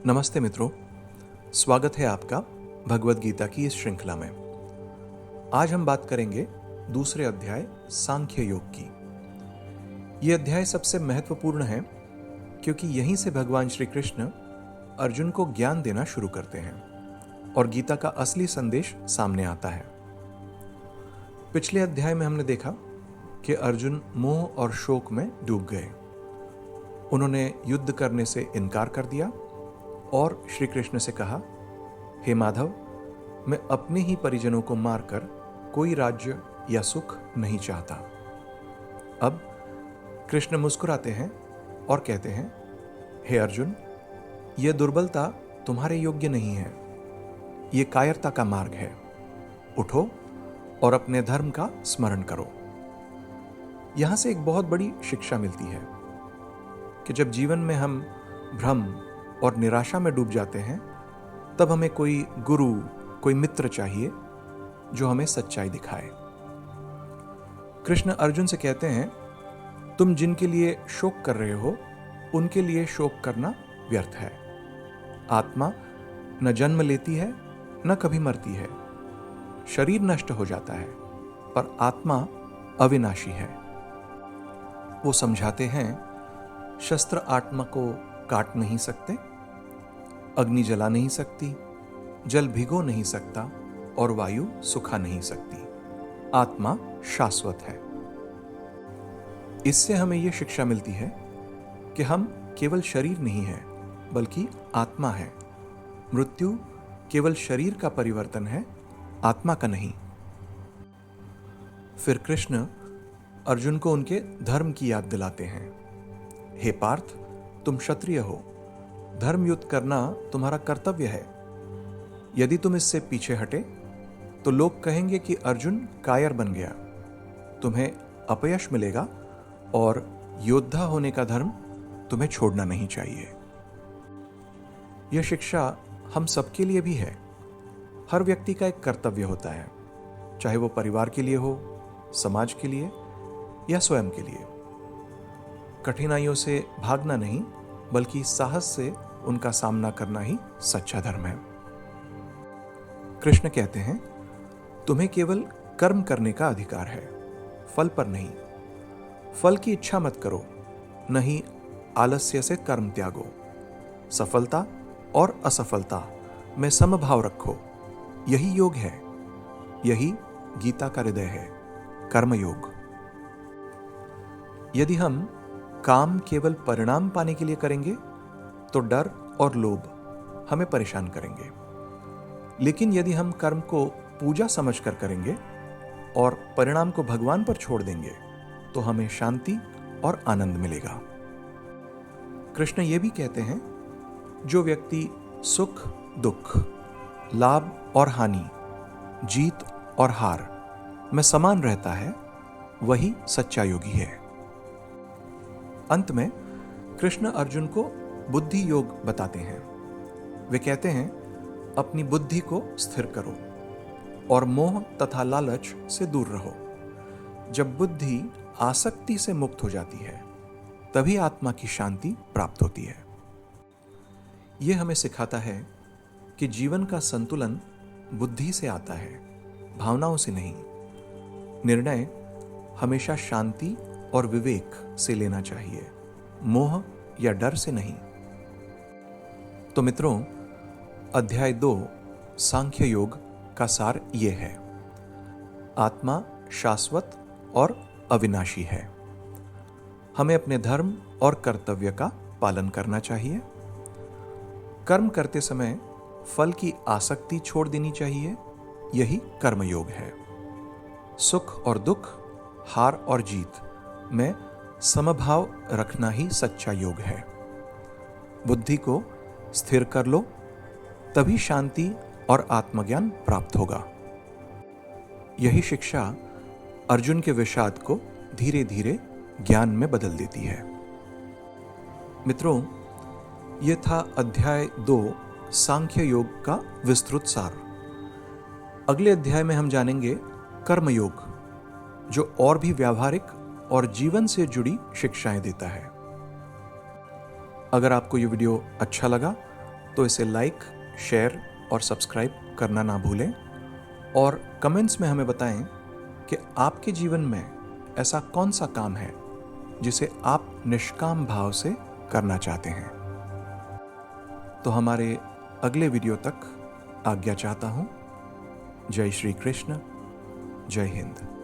नमस्ते मित्रों, स्वागत है आपका भगवत गीता की इस श्रृंखला में। आज हम बात करेंगे दूसरे अध्याय सांख्य योग की। यह अध्याय सबसे महत्वपूर्ण है क्योंकि यहीं से भगवान श्री कृष्ण अर्जुन को ज्ञान देना शुरू करते हैं और गीता का असली संदेश सामने आता है। पिछले अध्याय में हमने देखा कि अर्जुन मोह और शोक में डूब गए। उन्होंने युद्ध करने से इनकार कर दिया और श्री कृष्ण से कहा, हे माधव, मैं अपने ही परिजनों को मारकर कोई राज्य या सुख नहीं चाहता। अब कृष्ण मुस्कुराते हैं और कहते हैं, हे अर्जुन, यह दुर्बलता तुम्हारे योग्य नहीं है, यह कायरता का मार्ग है। उठो और अपने धर्म का स्मरण करो। यहां से एक बहुत बड़ी शिक्षा मिलती है कि जब जीवन में हम भ्रम और निराशा में डूब जाते हैं, तब हमें कोई गुरु, कोई मित्र चाहिए जो हमें सच्चाई दिखाए। कृष्ण अर्जुन से कहते हैं, तुम जिनके लिए शोक कर रहे हो उनके लिए शोक करना व्यर्थ है। आत्मा न जन्म लेती है न कभी मरती है। शरीर नष्ट हो जाता है पर आत्मा अविनाशी है। वो समझाते हैं, शस्त्र आत्मा को काट नहीं सकते, अग्नि जला नहीं सकती, जल भिगो नहीं सकता और वायु सुखा नहीं सकती। आत्मा शाश्वत है। इससे हमें यह शिक्षा मिलती है कि हम केवल शरीर नहीं हैं, बल्कि आत्मा है। मृत्यु केवल शरीर का परिवर्तन है, आत्मा का नहीं। फिर कृष्ण अर्जुन को उनके धर्म की याद दिलाते हैं। हे पार्थ, तुम क्षत्रिय हो, धर्म युद्ध करना तुम्हारा कर्तव्य है। यदि तुम इससे पीछे हटे तो लोग कहेंगे कि अर्जुन कायर बन गया। तुम्हें अपयश मिलेगा और योद्धा होने का धर्म तुम्हें छोड़ना नहीं चाहिए। यह शिक्षा हम सबके लिए भी है। हर व्यक्ति का एक कर्तव्य होता है, चाहे वो परिवार के लिए हो, समाज के लिए या स्वयं के लिए। कठिनाइयों से भागना नहीं, बल्कि साहस से उनका सामना करना ही सच्चा धर्म है। कृष्ण कहते हैं, तुम्हें केवल कर्म करने का अधिकार है, फल पर नहीं। फल की इच्छा मत करो, नहीं आलस्य से कर्म त्यागो। सफलता और असफलता में समभाव रखो, यही योग है। यही गीता का हृदय है, कर्मयोग। यदि हम काम केवल परिणाम पाने के लिए करेंगे तो डर और लोभ हमें परेशान करेंगे। लेकिन यदि हम कर्म को पूजा समझकर करेंगे और परिणाम को भगवान पर छोड़ देंगे तो हमें शांति और आनंद मिलेगा। कृष्ण ये भी कहते हैं, जो व्यक्ति सुख दुख, लाभ और हानि, जीत और हार में समान रहता है, वही सच्चा योगी है। अंत में कृष्ण अर्जुन को बुद्धि योग बताते हैं। वे कहते हैं, अपनी बुद्धि को स्थिर करो और मोह तथा लालच से दूर रहो। जब बुद्धि आसक्ति से मुक्त हो जाती है, तभी आत्मा की शांति प्राप्त होती है। यह हमें सिखाता है कि जीवन का संतुलन बुद्धि से आता है, भावनाओं से नहीं। निर्णय हमेशा शांति और विवेक से लेना चाहिए, मोह या डर से नहीं। तो मित्रों, अध्याय 2 सांख्य योग का सार यह है, आत्मा शाश्वत और अविनाशी है। हमें अपने धर्म और कर्तव्य का पालन करना चाहिए। कर्म करते समय फल की आसक्ति छोड़ देनी चाहिए, यही कर्मयोग है। सुख और दुख, हार और जीत में समभाव रखना ही सच्चा योग है। बुद्धि को स्थिर कर लो, तभी शांति और आत्मज्ञान प्राप्त होगा। यही शिक्षा अर्जुन के विषाद को धीरे धीरे ज्ञान में बदल देती है। मित्रों, यह था अध्याय 2 सांख्य योग का विस्तृत सार। अगले अध्याय में हम जानेंगे कर्मयोग, जो और भी व्यावहारिक और जीवन से जुड़ी शिक्षाएं देता है। अगर आपको यह वीडियो अच्छा लगा तो इसे लाइक, शेयर और सब्सक्राइब करना ना भूलें और कमेंट्स में हमें बताएं कि आपके जीवन में ऐसा कौन सा काम है जिसे आप निष्काम भाव से करना चाहते हैं। तो हमारे अगले वीडियो तक आज्ञा चाहता हूं। जय श्री कृष्ण, जय हिंद।